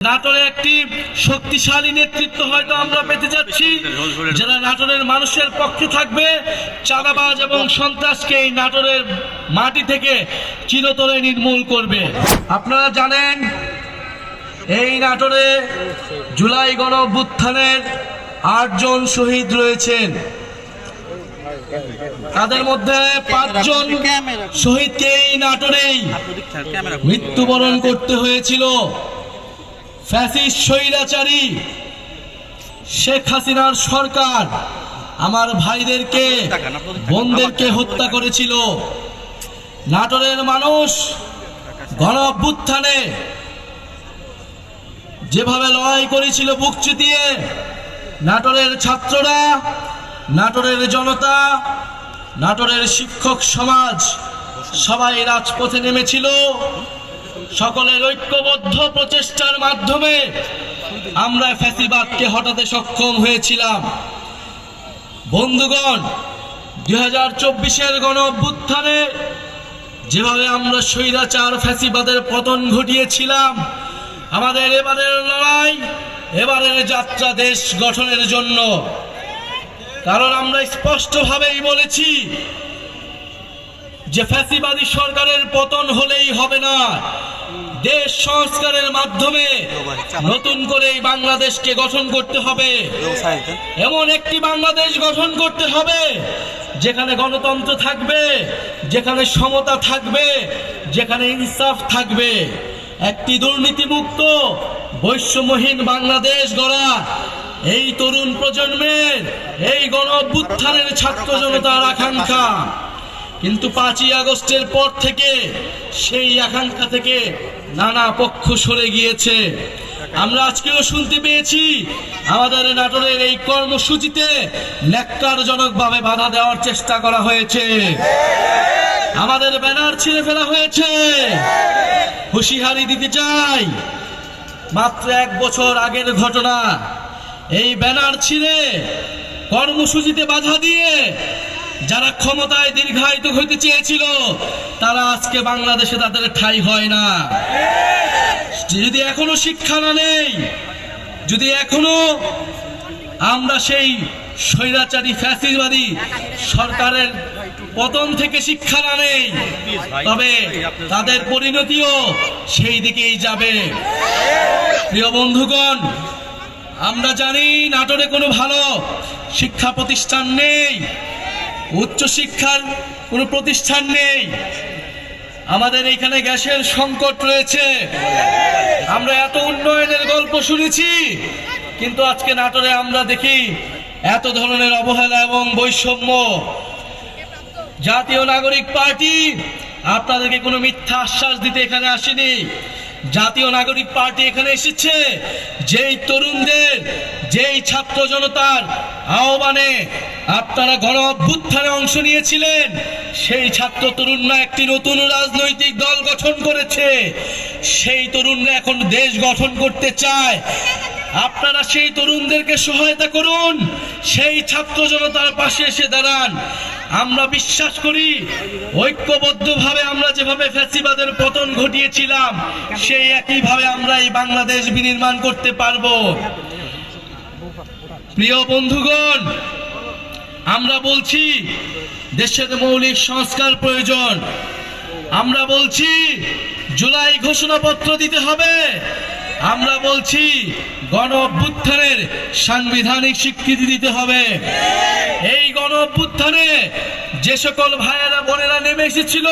নাটোরে একটি শক্তিশালী নেতৃত্ব হয়তো আমরা পেতে যাচ্ছি, যারা নাটোরের মানুষের পক্ষে থাকবে, চাঁদাবাজ এবং সন্ত্রাসকে এই নাটোরের মাটি থেকে চিরতরে নির্মূল করবে। আপনারা জানেন এই নাটোরে জুলাই গণ অভ্যুত্থানের ৮ জন শহীদ রয়েছেন। তাদের মধ্যে ৫ জন শহীদকে এই নাটোরেই মৃত্যুবরণ করতে হয়েছিল। ফ্যাসিস্ট স্বৈরাচারী শেখ হাসিনার সরকার আমার ভাইদেরকে, বোনদেরকে হত্যা করেছিল। নাটোরের মানুষ গণ অভ্যুত্থানে যেভাবে লড়াই করেছিল বুক চিতিয়ে, নাটোরের ছাত্ররা, নাটোরের জনতা, নাটোরের শিক্ষক সমাজ সবাই রাজপথে নেমেছিল। সকলের ঐক্যবদ্ধ প্রচেষ্টার মাধ্যমে আমরা ফ্যাসিবাদকে হটাতে সক্ষম হয়েছিলাম। বন্ধুগণ, 2024-এর গণ অভ্যুত্থানে যেভাবে আমরা স্বৈরাচার ফ্যাসিবাদের পতন ঘটিয়েছিলাম, আমাদের এবারের লড়াই, এবারের যাত্রা দেশ গঠনের জন্য। কারণ আমরা স্পষ্টভাবেই বলেছি যে ফ্যাসিবাদী সরকারের পতন হলেই হবে না, দেশ সংস্কারের মাধ্যমে নতুন করে এই বাংলাদেশকে গঠন করতে হবে। এমন একটি বাংলাদেশ গঠন করতে হবে যেখানে গণতন্ত্র থাকবে, যেখানে সমতা থাকবে, যেখানে ইনসাফ থাকবে। একটি দুর্নীতিমুক্ত বৈষম্যহীন বাংলাদেশ গড়া এই তরুণ প্রজন্মের, এই গণ অভ্যুত্থানের ছাত্র জনতার আকাঙ্ক্ষা। কিন্তু 5ই আগস্টের পর থেকে সেই আকাঙ্ক্ষা থেকে নানা পক্ষ সরে গিয়েছে। আমরা আজকেও শুনতে পেয়েছি আমাদের নাটোরের এই কর্মসূচিতে ন্যাক্কারজনকভাবে বাধা দেওয়ার চেষ্টা করা হয়েছে, আমাদের ব্যানার ছিঁড়ে ফেলা হয়েছে। হুঁশিয়ারি দিতে চাই, মাত্র 1 বছর আগের ঘটনা। এই ব্যানার ছিঁড়ে কর্মসূচিতে বাধা দিয়ে যারা ক্ষমতায় দীর্ঘায়িত হতে চেয়েছিল, তারা আজকে বাংলাদেশে তাদের ঠাঁই হয় না। যদি এখনো শিক্ষা না নেই, যদি এখনো আমরা সেই স্বৈরাচারী ফ্যাসিবাদী সরকারের পতন থেকে শিক্ষা না নেই, তবে তাদের পরিণতিও সেই দিকেই যাবে। প্রিয় বন্ধুগণ, আমরা জানি নাটোরে কোনো ভালো শিক্ষা প্রতিষ্ঠান নেই, উচ্চ শিক্ষার কোনো প্রতিষ্ঠান নেই। আমাদের এখানে গ্যাসের সংকট রয়েছে। আমরা এত উন্নয়নের গল্প শুনেছি, কিন্তু আজকে নাটোরে আমরা দেখি এত ধরনের অবহেলা এবং বৈষম্য। জাতীয় নাগরিক পার্টি আপনাদেরকে কোনো মিথ্যা আশ্বাস দিতে এখানে আসেনি। জাতীয় নাগরিক পার্টি এখানে এসেছে যেই তরুণদের, যেই ছাত্র জনতার আহ্বানে আপনারা গণ অভ্যুত্থানে অংশ নিয়েছিলেন, সেই ছাত্র তরুণরা একটি নতুন রাজনৈতিক দল গঠন করেছে। সেই তরুণরা এখন দেশ গঠন করতে চায়। আপনারা সেই তরুণদেরকে সহায়তা করুন, সেই ছাত্র জনতার পাশে এসে দাঁড়ান। আমরা বিশ্বাস করি ঐক্যবদ্ধভাবে আমরা যেভাবে ফ্যাসিবাদের পতন ঘটিয়েছিলাম, সেই একইভাবে আমরা এই বাংলাদেশ বিনির্মাণ করতে পারবো। প্রিয় বন্ধুগণ, আমরা বলছি দেশের মৌলিক সংস্কার প্রয়োজন। আমরা বলছি জুলাই ঘোষণাপত্র দিতে হবে। আমরা বলছি গণ অভ্যুত্থানের সাংবিধানিক স্বীকৃতি দিতে হবে। এই গণ অভ্যুত্থানে যে সকল ভাইয়েরা বোনেরা নেমে এসেছিল,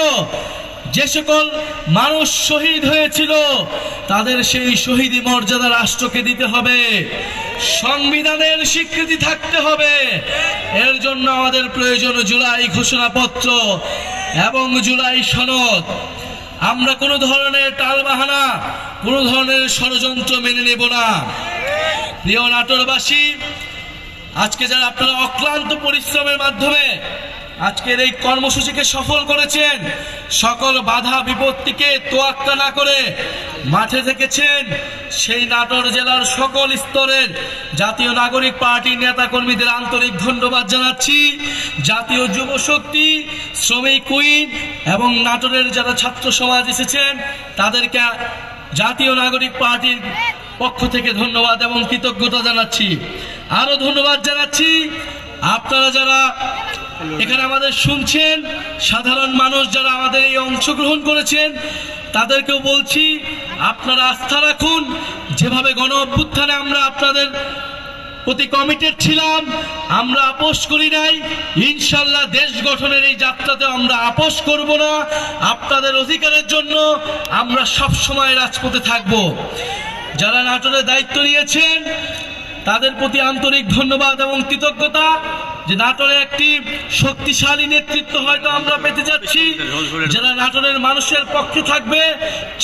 যে সকল মানুষ শহীদ হয়েছিল, তাদের সেই শহীদি মর্যাদা রাষ্ট্রকে দিতে হবে। সংবিধানের স্বীকৃতি থাকতে হবে। এর জন্য আমাদের প্রয়োজন জুলাই ঘোষণাপত্র এবং জুলাই সনদ। আমরা কোনো ধরনের টালবাহানা, কোনো ধরনের ষড়যন্ত্র মেনে নেব না। প্রিয় নাটোরবাসী, আজকে যারা আপনারা অক্লান্ত পরিশ্রমের মাধ্যমে আজকের এই কর্মসূচিকে সফল করেছেন, সকল বাধা বিপত্তিকে তোয়াক্কা না করে মাঠে থেকেছেন, সেই নাটোর জেলার সকল স্তরের জাতীয় নাগরিক পার্টির নেতা কর্মীদের আন্তরিক ধন্যবাদ জানাচ্ছি। জাতীয় যুব শক্তি, শ্রমিক কুইন এবং নাটোরের যারা ছাত্র সমাজ এসেছেন, তাদেরকে জাতীয় নাগরিক পার্টির পক্ষ থেকে ধন্যবাদ এবং কৃতজ্ঞতা জানাচ্ছি। আরো ধন্যবাদ জানাচ্ছি আপনারা যারা এখানে আমাদের শুনছেন, সাধারণ মানুষ যারা আমাদের এই অংশগ্রহণ করেছেন, তাদেরকেও বলছি আপনারা আস্থা রাখুন। যেভাবে গণ অভ্যুত্থানে আমরা আপনাদের প্রতি কমিটেড ছিলাম, আমরা আপোষ করি নাই। ইনশাল্লাহ দেশ গঠনের এই যাত্রাতে আমরা আপোষ করব না। আপনাদের অধিকারের জন্য আমরা সব সময় রাজপথে থাকব। যারা নাটোরে দায়িত্ব নিয়েছেন তাদের প্রতি আন্তরিক ধন্যবাদ এবং কৃতজ্ঞতা, যে নাটোরে একটি শক্তিশালী নেতৃত্ব হয়তো আমরা পেতে যাচ্ছি, যারা নাটোরের মানুষের পক্ষে থাকবে,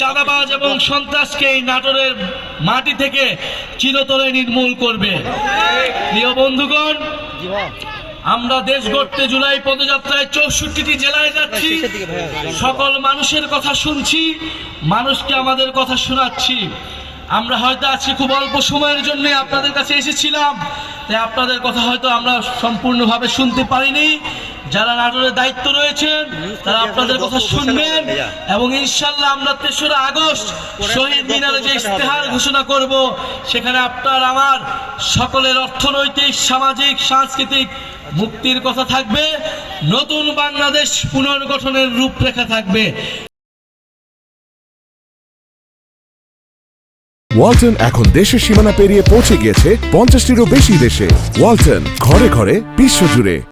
চাঁদাবাজ এবং সন্ত্রাসকে এই নাটোরের মাটি থেকে চিরতরে নির্মূল করবে। প্রিয় বন্ধুগণ, আমরা দেশ গড়তে জুলাই পদযাত্রায় 64টি জেলায় যাচ্ছি, সকল মানুষের কথা শুনছি, মানুষকে আমাদের কথা শোনাচ্ছি। আমরা হয়তো আজকে খুব অল্প সময়ের জন্য আপনাদের কাছে এসেছিলাম, তাই আপনাদের কথা হয়তো আমরা সম্পূর্ণভাবে শুনতে পারিনি। যারা নাটোরের দায়িত্ব রয়েছেন তারা আপনাদের কথা শুনবেন এবং ইনশাল্লাহ আমরা 3রা আগস্ট শহীদ মিনারে যে ইশতেহার ঘোষণা করব, সেখানে আপনার আমার সকলের অর্থনৈতিক, সামাজিক, সাংস্কৃতিক মুক্তির কথা থাকবে, নতুন বাংলাদেশ পুনর্গঠনের রূপরেখা থাকবে। ওয়ালটন এখন দেশের সীমানা পেরিয়ে পৌঁছে গিয়েছে 50টিরও বেশি দেশে। ওয়ালটন, ঘরে ঘরে বিশ্বজুড়ে।